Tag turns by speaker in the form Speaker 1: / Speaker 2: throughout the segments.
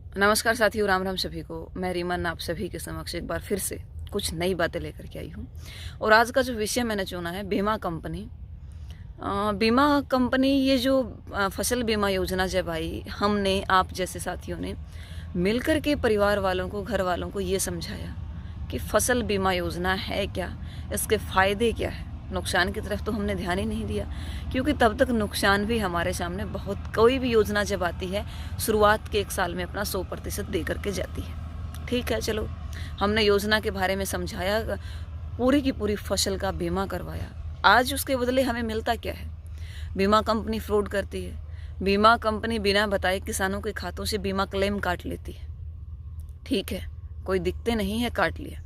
Speaker 1: नमस्कार साथियों, राम राम सभी को। मैं रीमन आप सभी के समक्ष एक बार फिर से कुछ नई बातें लेकर के आई हूँ। और आज का जो विषय मैंने चुना है बीमा कंपनी। बीमा कंपनी, ये जो फसल बीमा योजना जब आई, हमने, आप जैसे साथियों ने मिलकर के परिवार वालों को, घर वालों को ये समझाया कि फसल बीमा योजना है क्या, इसके फ़ायदे क्या है। नुकसान की तरफ तो हमने ध्यान ही नहीं दिया, क्योंकि तब तक नुकसान भी हमारे सामने बहुत। कोई भी योजना जब आती है, शुरुआत के 1 साल में अपना 100% दे करके जाती है। ठीक है, चलो, हमने योजना के बारे में समझाया, पूरी की पूरी फसल का बीमा करवाया। आज उसके बदले हमें मिलता क्या है? बीमा कंपनी फ्रॉड करती है। बीमा कंपनी बिना बताए किसानों के खातों से बीमा क्लेम काट लेती है। ठीक है, कोई दिक्कतें नहीं है, काट लिया।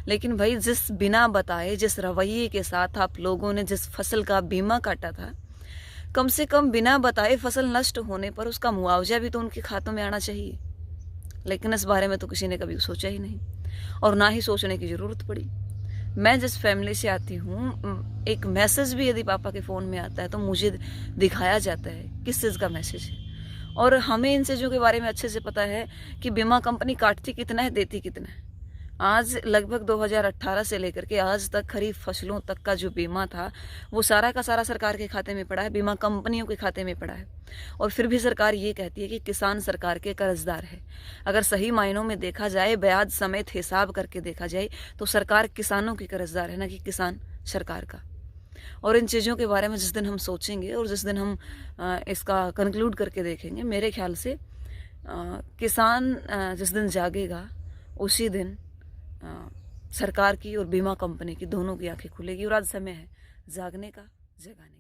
Speaker 1: लेकिन भाई, जिस बिना बताए, जिस रवैये के साथ आप लोगों ने जिस फसल का बीमा काटा था, कम से कम बिना बताए फसल नष्ट होने पर उसका मुआवजा भी तो उनके खातों में आना चाहिए। लेकिन इस बारे में तो किसी ने कभी सोचा ही नहीं, और ना ही सोचने की ज़रूरत पड़ी। मैं जिस फैमिली से आती हूँ, एक मैसेज भी यदि पापा के फ़ोन में आता है तो मुझे दिखाया जाता है किस चीज़ का मैसेज है। और हमें इन चीज़ों के बारे में अच्छे से पता है कि बीमा कंपनी काटती कितना है, देती कितना है। आज लगभग 2018 से लेकर के आज तक खरीफ फसलों तक का जो बीमा था, वो सारा का सारा सरकार के खाते में पड़ा है, बीमा कंपनियों के खाते में पड़ा है। और फिर भी सरकार ये कहती है कि किसान सरकार के कर्जदार है। अगर सही मायनों में देखा जाए, ब्याज समेत हिसाब करके देखा जाए, तो सरकार किसानों की कर्जदार है, ना कि किसान सरकार का। और इन चीज़ों के बारे में जिस दिन हम सोचेंगे और जिस दिन हम इसका कंक्लूड करके देखेंगे, मेरे ख्याल से किसान जिस दिन जागेगा, उसी दिन सरकार की और बीमा कंपनी की दोनों की आंखें खुलेगी। और आज समय है जागने का, जगाने का।